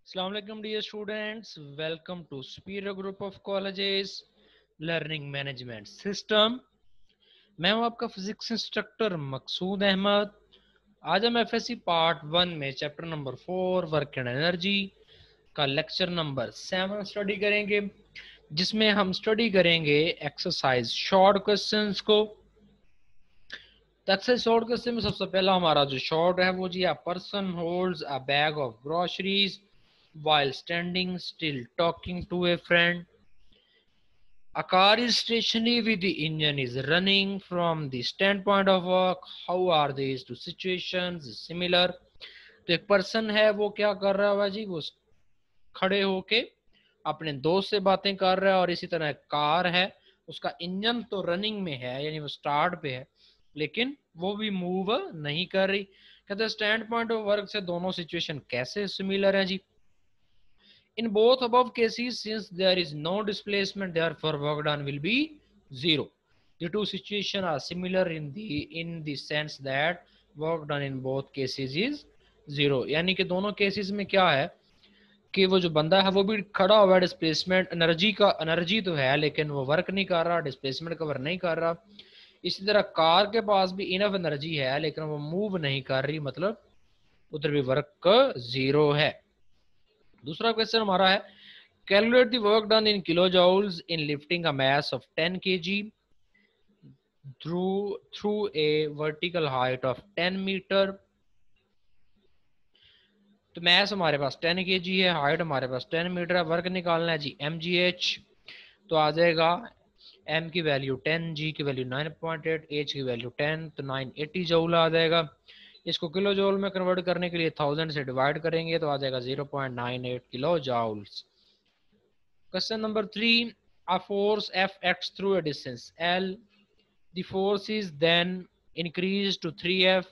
Assalamu alaikum dear students, welcome to Superior Group of Colleges Learning Management System। मैं हूं आपका physics instructor मकसूद अहमद। आज हम एफएससी पार्ट 1 में chapter number 4 work and energy का lecture number 7 study करेंगे, जिसमें हम स्टडी करेंगे एक्सरसाइज शॉर्ट क्वेश्चंस को। एक्सरसाइज शॉर्ट क्वेश्चन में सबसे पहला हमारा जो शॉर्ट है वो जी है, person holds a bag of groceries while standing still talking to a friend. A car is stationary with the engine is running. From the standpoint of work, how are these two situations similar? तो एक person है, वो क्या कर रहा है जी, वो खड़े होके अपने दोस्त से बातें कर रहा है, और इसी तरह कार है, उसका इंजन तो रनिंग में है यानी वो स्टार्ट पे है, लेकिन वो भी मूव नहीं कर रही। कहते हैं स्टैंड पॉइंट ऑफ वर्क से दोनों सिचुएशन कैसे सिमिलर है जी। In both above cases, since there is no displacement, therefore work done will be zero. The two situations are similar in the sense that work done in both cases is zero. यानी कि दोनों cases में क्या है कि वो जो बंदा है वो भी खड़ा हुआ है, डिस्प्लेसमेंट एनर्जी तो है लेकिन वो वर्क नहीं कर रहा, डिस्प्लेसमेंट कवर नहीं कर रहा। इसी तरह कार के पास भी इनफ एनर्जी है लेकिन वो मूव नहीं कर रही, मतलब उधर भी वर्क जीरो है। दूसरा क्वेश्चन हमारा है, calculate the work done in kilo joules in lifting a mass of 10 kg through a vertical height of 10 metre. तो मास हमारे पास 10 kg है, हाइट हमारे पास 10 मीटर है, वर्क निकालना है जी mgh। तो आ जाएगा m की वैल्यू 10, g की वैल्यू 9.8, h की वैल्यू 10, तो 980 जूल आ जाएगा। इसको किलो जूल में कन्वर्ट करने के लिए 1000 से डिवाइड करेंगे तो आ जाएगा 0.98 kilo joules. Question number 3, a force Fx through a distance L. The force is then increased to 3F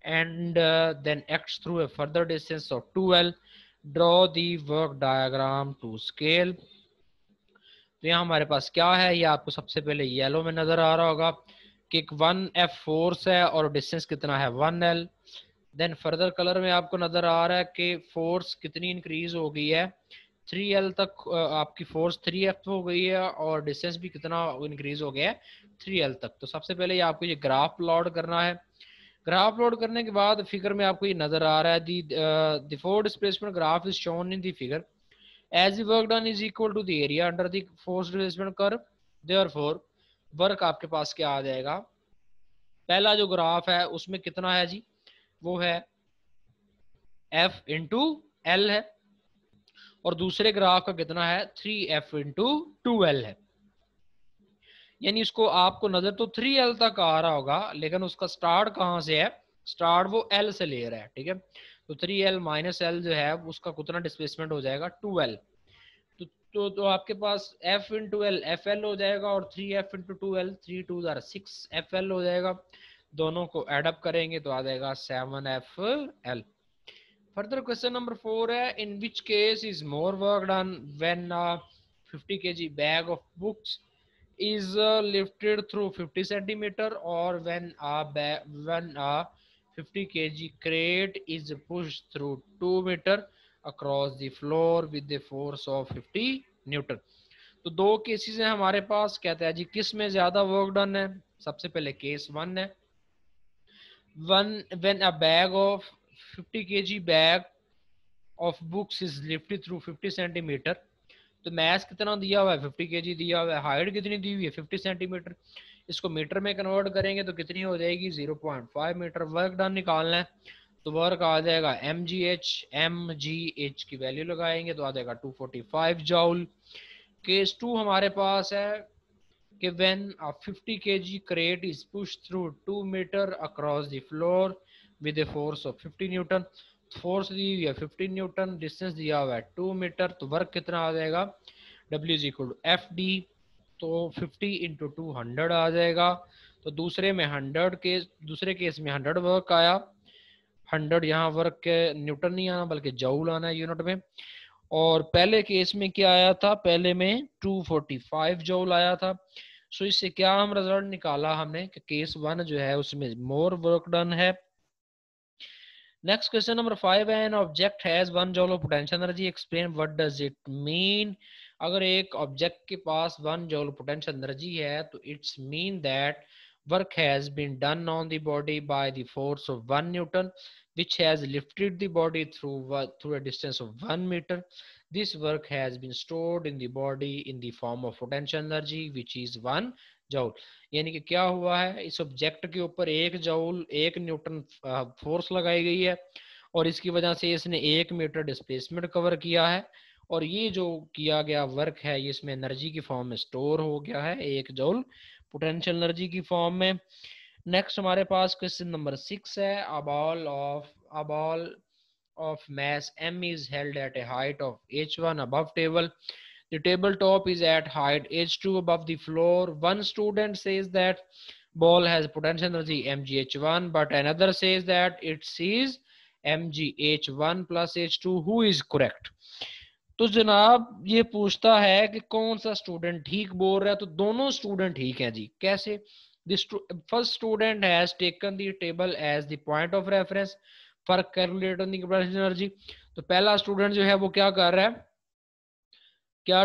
and then X through a further distance of 2L. Draw the work diagram to scale. तो यहाँ हमारे पास क्या है, ये आपको सबसे पहले yellow में नजर आ रहा होगा कि 1F फोर्स है और डिस्टेंस कितना है 1L। देन फर्दर कलर में आपको नजर आ रहा है कि फोर्स कितनी इंक्रीज हो गई है 3L तक, आपकी फोर्स 3F हो गई है और डिस्टेंस भी कितना इंक्रीज हो गया है 3L तक। तो सबसे पहले आपको ये ग्राफ प्लॉट करना है। ग्राफ प्लॉट करने के बाद फिगर में आपको ये नजर आ रहा है the force displacement graph is shown in the figure as the work done is equal to the area under the force displacement curve, therefore work आपके पास क्या आ जाएगा, पहला जो ग्राफ है उसमें कितना है जी, वो है F इंटू एल है, और दूसरे ग्राफ का कितना है 3F इंटू 2L है। यानी इसको आपको नजर तो 3L तक आ रहा होगा लेकिन उसका स्टार्ट कहां से है, स्टार्ट वो L से ले रहा है, ठीक है। तो 3L माइनस एल जो है उसका कितना डिस्प्लेसमेंट हो जाएगा 2L। तो आपके पास F into L F L हो जाएगा और 3F इंटू 2L 3 2 6FL हो जाएगा। दोनों को एडअप करेंगे तो आ जाएगा 7FL। फर्दर क्वेश्चन नंबर 4 है, in which case is more work done when 50 kg bag of books is lifted through 50 centimeter or when a 50 kg crate is pushed through 2 meter across the floor with the force of 50 Newton. तो दो cases हैं हमारे पास, कहते हैं जी किस में ज्यादा work done है। सबसे पहले केस 1 है, when a bag of 50 kg bag of books is lifted through 50 centimeter। तो मैस कितना दिया हुआ है 50 kg दिया हुआ है, हाइट कितनी दी हुई है 50 सेंटीमीटर। इसको मीटर में कन्वर्ट करेंगे तो कितनी हो जाएगी 0.5 मीटर। वर्क डन निकालना है तो वर्क आ जाएगा mgh की वैल्यू लगाएंगे तो आ जाएगा 245 जूल। केस 2 हमारे पास है कि when a 50 kg crate is pushed through 2 meter across the floor with a force of 50 Newton. Force दी हुई है 50 न्यूटन, डिस्टेंस दिया हुआ है 2 मीटर, तो वर्क कितना आ जाएगा W is equal to F D. तो 50 इंटू 200 आ जाएगा। तो दूसरे केस में 100 वर्क आया, 100 यहाँ वर्क के न्यूटन नहीं आना बल्कि जूल आना है यूनिट में। और पहले केस में क्या आया था, पहले में 245 जूल आया था। सो इससे क्या हम रिजल्ट निकाला हमने कि केस 1 जो है उसमें मोर वर्क डन है। नेक्स्ट क्वेश्चन नंबर 5 है, an object has 1 joule of potential energy, explain what does it mean. अगर एक ऑब्जेक्ट के पास 1 जूल पोटेंशियल एनर्जी है तो it's mean that work has been done on the body by the force of 1 newton which has lifted the body through a distance of 1 meter. This work has been stored in the body in the form of potential energy which is 1 joule. यानी कि क्या हुआ है, इस object के ऊपर 1 joule 1 Newton force लगाई गई है और इसकी वजह से इसने 1 मीटर डिस्प्लेसमेंट कवर किया है और ये जो किया गया वर्क है ये इसमें एनर्जी की फॉर्म में स्टोर हो गया है 1 जूल पोटेंशियल एनर्जी की फॉर्म में। नेक्स्ट हमारे पास क्वेश्चन नंबर 6 है, a ball of mass m is held at a height of h1 above table. The tabletop is at height h2 above the floor. One student says that ball has potential energy mgh1 but another says that it is mgh1 plus h2. Who is correct? तो जनाब ये पूछता है कि कौन सा student ठीक बोल रहा है, तो दोनों स्टूडेंट ठीक हैं जी। कैसे? First student has taken the table as the point of reference for calculating the potential energy. तो पहला स्टूडेंट जो है वो क्या कर रहा है, क्या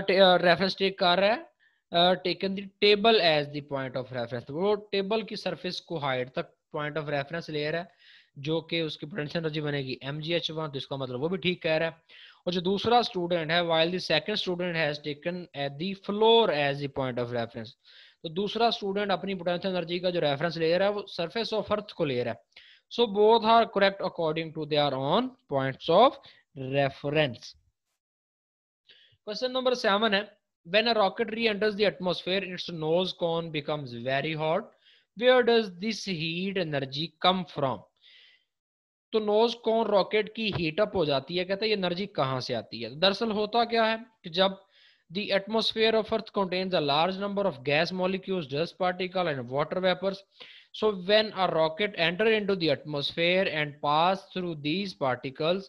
रेफरेंस टेक कर रहा है, taken the table as the point of reference, वो टेबल की सरफेस को हाइट तक पॉइंट ऑफ रेफरेंस ले रहा है जो कि उसकी पोटेंशियल एनर्जी बनेगी mgh1, तो इसका मतलब वो भी ठीक कह रहा है। और जो दूसरा स्टूडेंट है, while the second student has taken at the floor as the point of reference, तो दूसरा स्टूडेंट अपनी पोटेंशियल एनर्जी का जो रेफरेंस ले रहा है वो सरफेस ऑफ अर्थ को ले रहा है। So both are correct according to their own points of reference. Question number 7 है, when a rocket re-enters the atmosphere its nose cone becomes very hot, where does this heat energy come from? तो knows cone rocket की heat up हो जाती है, कहता है ये energy कहां से आती है। तो दरअसल होता क्या है कि जब the atmosphere of earth contains a large number of gas molecules, dust particle and water vapors, so when a rocket enter into the atmosphere and pass through these particles,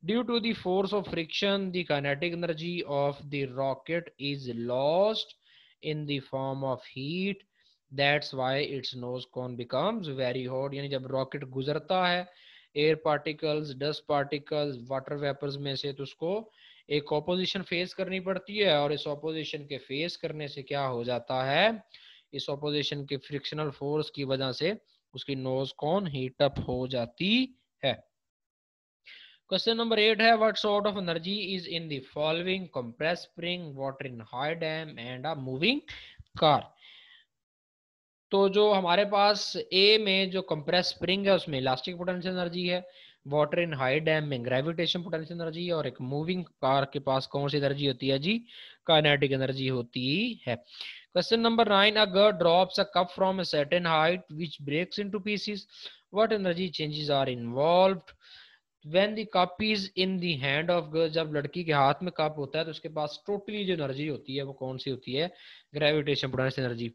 due to the force of friction the kinetic energy of the rocket is lost in the form of heat. That's why its nose cone becomes very hot. यानी जब rocket गुजरता है air particles, dust particles, water vapours में से, तो उसको एक opposition face करनी पड़ती है और इस ऑपोजिशन के फेस करने से क्या हो जाता है, इस ऑपोजिशन के फ्रिक्शनल फोर्स की वजह से उसकी नोज कॉन हीट अप हो जाती है। क्वेश्चन नंबर 8 है, what sort of energy is in the following, compress spring, water in high dam and a moving car. तो जो हमारे पास ए में जो कंप्रेस स्प्रिंग है उसमें इलास्टिक पोटेंशियल एनर्जी है, वाटर इन हाई डैम में ग्रेविटेशन पोटेंशियल एनर्जी है और एक मूविंग कार के पास कौन सी एनर्जी होती है जी, काइनेटिक एनर्जी होती है। Question number 9, a girl drops a cup from a certain height which breaks into pieces, what energy changes are involved? When the cup is in the hand of girl, जब लड़की के हाथ में cup होता है तो उसके पास टोटली जो एनर्जी होती है वो कौन सी होती है, gravitation potential energy.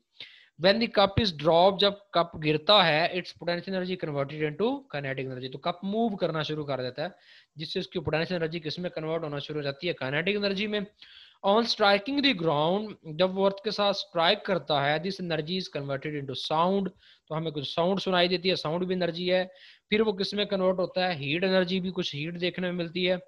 When the cup is dropped, जब कप गिरता है, its potential energy converted into kinetic energy, तो कप मूव करना शुरू कर देता है जिससे उसकी पोटेंशियल एनर्जी किसमें कन्वर्ट होना शुरू हो जाती है, काइनेटिक एनर्जी में। ऑन स्ट्राइकिंग द ग्राउंड, जब वो अर्थ के साथ स्ट्राइक करता है, this energy is converted into sound, तो हमें कुछ साउंड सुनाई देती है, साउंड भी एनर्जी है। फिर वो किसमें कन्वर्ट होता है, हीट एनर्जी भी, कुछ हीट देखने में मिलती है।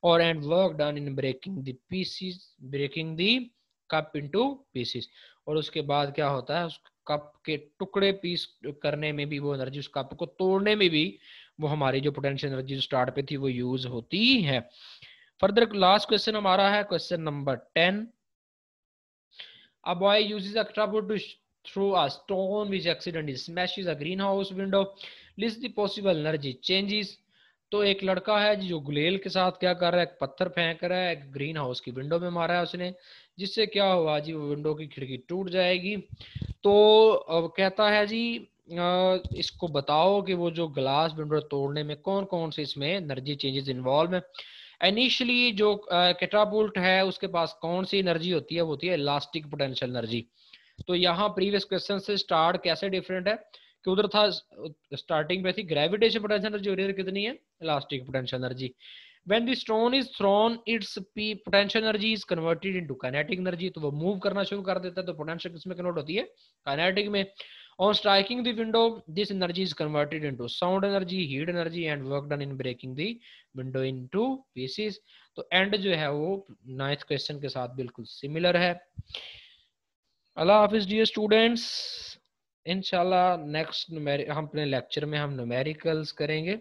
और and work done in breaking the pieces, breaking the cup into pieces, और उसके बाद क्या होता है, उस कप के टुकड़े पीस करने में भी वो एनर्जी, उस कप को तोड़ने में भी वो हमारी जो पोटेंशियल एनर्जी जो स्टार्ट पे थी वो यूज होती है। फर्दर लास्ट क्वेश्चन हमारा है question number 10, a boy uses a catapult to throw a stone which accidentally smashes a greenhouse window, list the possible energy changes। तो एक लड़का है जो गुलेल के साथ क्या कर रहा है, एक पत्थर फेंक रहा है, एक ग्रीन हाउस की विंडो में मारा है उसने, जिससे क्या हुआ जी, वो विंडो की खिड़की टूट जाएगी। तो अब कहता है जी इसको बताओ कि वो जो ग्लास विंडो तोड़ने में कौन कौन से इसमें एनर्जी चेंजेस इन्वॉल्व है। इनिशियली जो कैटापुल्ट है उसके पास कौन सी एनर्जी होती है, वो होती है इलास्टिक पोटेंशियल एनर्जी। तो यहाँ प्रीवियस क्वेश्चन से स्टार्ट कैसे डिफरेंट है कि उधर था स्टार्टिंग पे थी ग्रेविटेशन पोटेंशियल एनर्जी, और इधर कितनी है, elastic potential energy. When the stone is thrown, its potential energy is converted into kinetic energy, तो वो मूव करना शुरू कर देता है, तो पोटेंशियल किसमें कन्वर्ट होती है, काइनेटिक में। On striking the window, this energy is converted into sound energy, heat energy and work done in breaking the window into pieces. तो एंड जो है वो 9th क्वेश्चन के साथ बिल्कुल सिमिलर है। अल्लाह हाफिज डियर स्टूडेंट्स, इंशाल्लाह नेक्स्ट हम अपने लेक्चर में हम न्यूमेरिकल्स करेंगे।